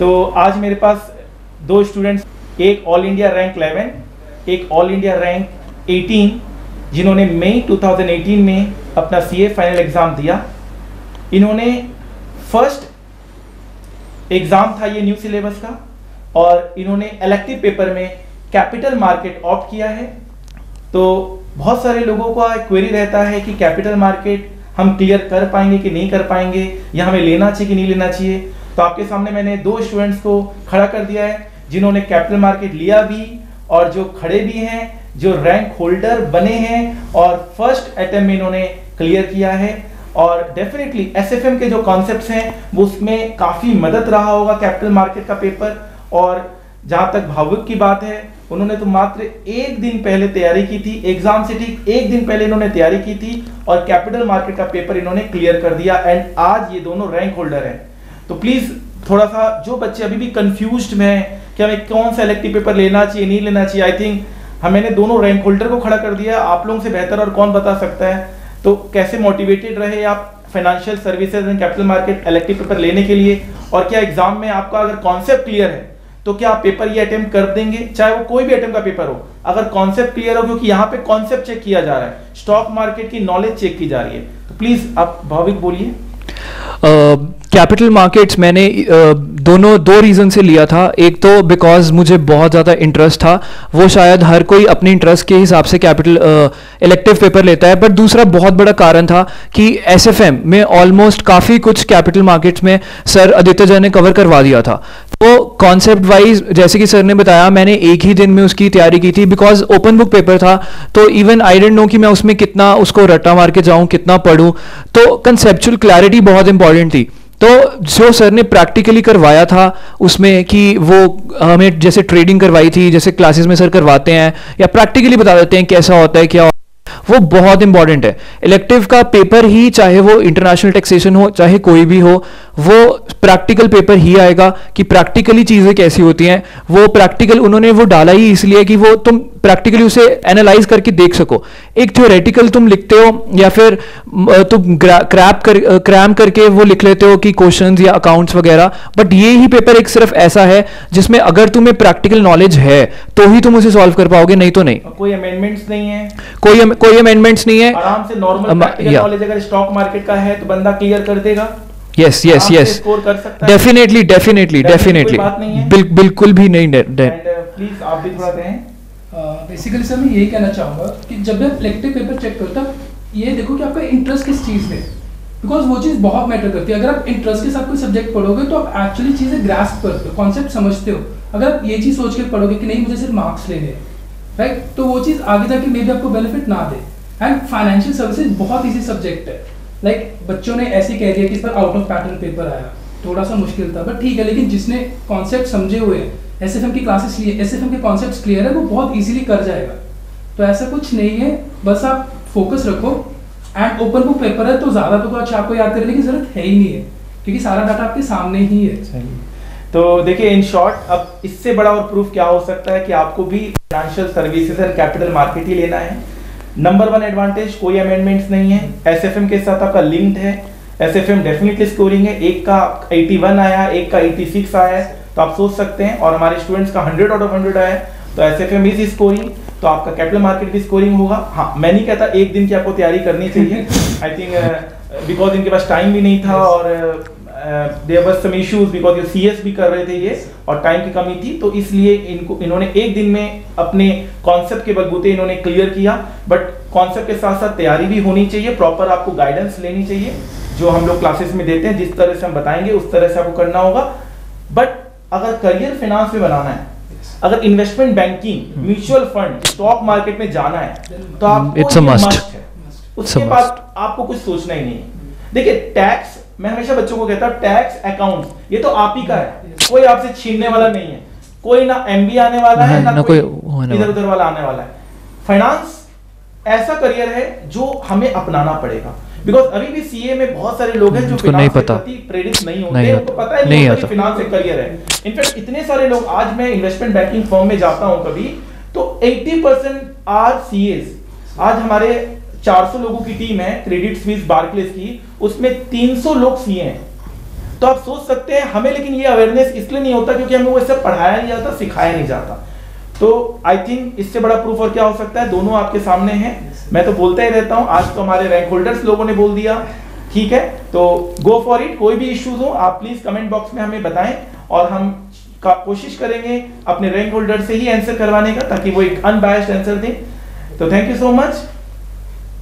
तो आज मेरे पास दो स्टूडेंट्स, एक ऑल इंडिया रैंक 11, एक ऑल इंडिया रैंक 18, जिन्होंने मई 2018 में अपना सीए फाइनल एग्ज़ाम दिया। इन्होंने फर्स्ट एग्ज़ाम था ये न्यू सिलेबस का, और इन्होंने इलेक्टिव पेपर में कैपिटल मार्केट ऑप्ट किया है। तो बहुत सारे लोगों का क्वेरी रहता है कि कैपिटल मार्केट हम क्लियर कर पाएंगे कि नहीं कर पाएंगे, या हमें लेना चाहिए कि नहीं लेना चाहिए। तो आपके सामने मैंने दो स्टूडेंट्स को खड़ा कर दिया है जिन्होंने कैपिटल मार्केट लिया भी, और जो खड़े भी हैं, जो रैंक होल्डर बने हैं, और फर्स्ट अटेम्प्ट में इन्होंने क्लियर किया है। और डेफिनेटली एसएफएम के जो कॉन्सेप्ट्स हैं वो उसमें काफ़ी मदद रहा होगा कैपिटल मार्केट का पेपर। और जहाँ तक भावुक की बात है, उन्होंने तो मात्र एक दिन पहले तैयारी की थी, एग्जाम से ठीक एक दिन पहले इन्होंने तैयारी की थी और कैपिटल मार्केट का पेपर इन्होंने क्लियर कर दिया, एंड आज ये दोनों रैंक होल्डर हैं। तो प्लीज़ थोड़ा सा जो बच्चे अभी भी कंफ्यूज्ड में हैं कि हमें कौन सा इलेक्टिव पेपर लेना चाहिए नहीं लेना चाहिए, आई थिंक मैंने दोनों रैंक होल्डर को खड़ा कर दिया। आप लोगों से बेहतर और कौन बता सकता है। तो कैसे मोटिवेटेड रहे आप financial services and capital market elective paper लेने के लिए, और क्या एग्जाम में आपका अगर कॉन्सेप्ट क्लियर है तो क्या आप पेपर ये अटेम्प्ट कर देंगे, चाहे वो कोई भी अटेम्प्ट का पेपर हो, अगर कॉन्सेप्ट क्लियर हो, क्योंकि यहाँ पे कॉन्सेप्ट चेक किया जा रहा है, स्टॉक मार्केट की नॉलेज चेक की जा रही है। तो प्लीज आप भाविक बोलिए। कैपिटल मार्केट्स मैंने दो रीज़न से लिया था। एक तो बिकॉज मुझे बहुत ज़्यादा इंटरेस्ट था, वो शायद हर कोई अपने इंटरेस्ट के हिसाब से कैपिटल इलेक्टिव पेपर लेता है, बट दूसरा बहुत बड़ा कारण था कि एसएफएम में ऑलमोस्ट काफ़ी कुछ कैपिटल मार्केट्स में सर आदित्य जैन ने कवर करवा दिया था। तो कॉन्सेप्ट वाइज जैसे कि सर ने बताया, मैंने एक ही दिन में उसकी तैयारी की थी, बिकॉज ओपन बुक पेपर था। तो इवन आई डेंट नो कि मैं उसमें कितना उसको रट्टा मार के जाऊँ, कितना पढ़ूँ। तो कंसेप्चुअल क्लैरिटी बहुत इंपॉर्टेंट थी। तो जो सर ने प्रैक्टिकली करवाया था उसमें कि वो हमें जैसे ट्रेडिंग करवाई थी, जैसे क्लासेस में सर करवाते हैं, या प्रैक्टिकली बता देते हैं कैसा होता है क्या, वो बहुत इंपॉर्टेंट है। इलेक्टिव का पेपर ही, चाहे वो इंटरनेशनल टैक्सेशन हो चाहे कोई भी हो, वो प्रैक्टिकल पेपर ही आएगा कि प्रैक्टिकली चीज़ें कैसी होती हैं। वो प्रैक्टिकल उन्होंने वो डाला ही इसलिए कि वो तुम प्रैक्टिकली उसे एनालाइज करके देख सको। एक थ्योरेटिकल तुम लिखते हो या फिर तुम क्रैम करके वो लिख लेते हो कि क्वेश्चंस या अकाउंट्स वगैरह, बट ये ही पेपर एक सिर्फ ऐसा है जिसमें अगर तुम्हें प्रैक्टिकल नॉलेज है तो ही तुम उसे सॉल्व कर पाओगे, नहीं तो नहीं। कोई अमेंडमेंट्स नहीं है, कोई अमेंडमेंट्स नहीं है, आराम से नॉर्मल प्रैक्टिकल नॉलेज अगर स्टॉक मार्केट का है तो बंदा क्लियर कर देगा। यस डेफिनेटली बिल्कुल भी नहीं। प्लीज आप भी थोड़ा कहें। बेसिकली सर मैं यही कहना चाहूँगा कि जब भी आप इलेक्टिव पेपर चेक करो तब ये देखो कि आपका इंटरेस्ट किस चीज़ में, बिकॉज वो चीज़ बहुत मैटर करती है। अगर आप इंटरेस्ट के साथ कोई सब्जेक्ट पढ़ोगे तो आप एक्चुअली चीज़ें ग्रास्प करते हो, कॉन्सेप्ट समझते हो। अगर आप ये चीज़ सोच के पढ़ोगे कि नहीं मुझे सिर्फ मार्क्स लेने हैं, राइट, तो वो चीज़ आगे जाके मे भी आपको बेनिफिट ना दे। एंड फाइनेंशियल सर्विसेज बहुत ईजी सब्जेक्ट है। लाइक बच्चों ने ऐसे कह दिया कि इस पर आउट ऑफ पैटर्न पेपर आया, थोड़ा सा मुश्किल था, बट ठीक है। लेकिन जिसने कॉन्सेप्ट समझे हुए हैं, एसएफएम की क्लासेस लिए, एसएफएम के कॉन्सेप्ट्स क्लियर है, वो बहुत इजीली कर जाएगा। तो ऐसा कुछ नहीं है, बस आप फोकस रखो। एंड ओपन बुक पेपर है तो ज़्यादा तो कुछ आपको याद करने की जरूरत है ही नहीं है, क्योंकि सारा डाटा आपके सामने ही है। तो देखिए, इन शॉर्ट अब इससे बड़ा और प्रूफ क्या हो सकता है कि आपको भी financial services and capital market ही लेना है। नंबर 1 एडवांटेज, कोई अमेंडमेंट्स नहीं है, एसएफएम के साथ आपका लिंक्ड है। एसएफएम डेफिनेटली स्कोरिंग है, एक का 81 आया, एक का 86 आया है, तो आप सोच सकते हैं। और हमारे स्टूडेंट्स का 100 आउट ऑफ 100 आया है, तो एसएफएम इज स्कोरिंग, तो आपका कैपिटल मार्केट भी स्कोरिंग होगा। हाँ, मैं नहीं कहता एक दिन की आपको तैयारी करनी चाहिए, आई थिंक बिकॉज इनके पास टाइम भी नहीं था, और there was some issues because ये सीएस भी कर रहे थे ये, और टाइम की कमी थी, तो इसलिए इन्होंने एक दिन में अपने कॉन्सेप्ट के बलबूते इन्होंने क्लियर किया। बट कॉन्सेप्ट के साथ साथ तैयारी भी होनी चाहिए, प्रॉपर आपको गाइडेंस लेनी चाहिए, जो हम लोग क्लासेस में देते हैं, जिस तरह से हम बताएंगे उस तरह से आपको करना होगा। बट अगर करियर फाइनेंस में बनाना है, अगर investment banking, mutual fund, stock market में जाना है, तो आपको मस्ट है। उसके बाद आपको कुछ सोचना ही नहीं है। देखिए, टैक्स, मैं हमेशा बच्चों को कहता हूँ, टैक्स अकाउंट ये तो आप ही का है, कोई आपसे छीनने वाला नहीं है। कोई ना एमबीए आने वाला है, ना कोई इधर उधर वाला आने वाला है। फाइनेंस ऐसा करियर है जो हमें अपनाना पड़ेगा, बिकॉज अभी भी सीए में बहुत सारे लोग हैं जो फाइनेंस के प्रति प्रेरित नहीं होते, उनको पता है नहीं कि फाइनेंस एक करियर है। इनफैक्ट इतने सारे लोग, आज मैं इन्वेस्टमेंट बैंकिंग फर्म में जाता हूं कभी, तो 80% आर सीएस। आज हमारे 400 लोगों की टीम है क्रेडिट स्विस बार्कलेस की, उसमें 300 लोग सीए हैं। तो आप सोच सकते हैं हमें, लेकिन ये अवेयरनेस इसलिए नहीं होता क्योंकि हमें वो इससे पढ़ाया नहीं जाता, सिखाया नहीं जाता। तो आई थिंक इससे बड़ा प्रूफ और क्या हो सकता है, दोनों आपके सामने हैं। मैं तो बोलता ही रहता हूं, आज तो हमारे रैंक होल्डर्स लोगों ने बोल दिया, ठीक है, तो गो फॉर इट। कोई भी इश्यूज हो आप प्लीज कमेंट बॉक्स में हमें बताएं और हम कोशिश करेंगे अपने रैंक होल्डर से ही आंसर करवाने का, ताकि वो एक अनबायस्ड आंसर दें। तो thank you so much,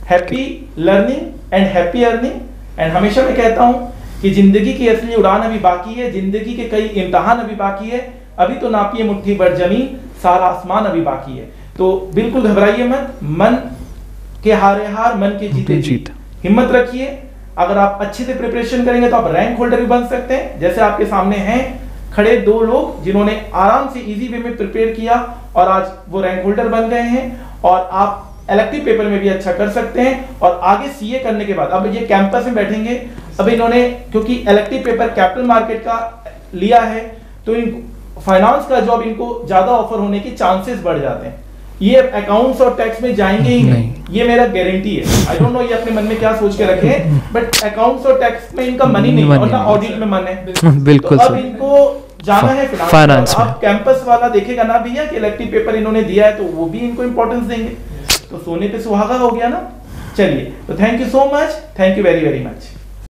happy learning and happy earning. And हमेशा मैं कहता हूं कि जिंदगी की असली उड़ान अभी बाकी है, जिंदगी के कई इम्तिहान अभी बाकी है, अभी तो नापिए मुट्ठी भर जमीन, सारा आसमान अभी बाकी है। तो बिल्कुल घबराइए मत, मन के हारे हार, मन के जीते जीत, हिम्मत रखिए। अगर आप अच्छे से प्रिपरेशन करेंगे तो आप रैंक होल्डर भी बन सकते हैं। जैसे आपके सामने हैं खड़े दो लोग जिन्होंने आराम से इजी वे में प्रिपेयर किया और आज वो रैंक होल्डर बन गए हैं। और आप इलेक्टिव पेपर में भी अच्छा कर सकते हैं। और आगे सीए करने के बाद अब ये कैंपस में बैठेंगे, अब इन्होंने क्योंकि इलेक्टिव पेपर कैपिटल मार्केट का लिया है तो इन फाइनेंस का जॉब इनको ज्यादा ऑफर होने के चांसेस बढ़ जाते हैं। ये अकाउंट्स और टैक्स में जाएंगे ही नहीं, ये मेरा गारंटी है। आई डोंट नो ये अपने मन में क्या सोच के रखे हैं, बट अकाउंट्स और टैक्स में इनका मनी नहीं है और ना ऑडिट में मन है। बिल्कुल तो अब इनको जाना है फाइनेंस में। अब कैंपस वाला देखेगा ना भैया कि इलेक्टिव पेपर इन्होंने दिया है, तो वो भी इनको इंपॉर्टेंस देंगे। तो सोने पे सुहागा हो गया ना। चलिए, तो thank you so much, thank you very very much.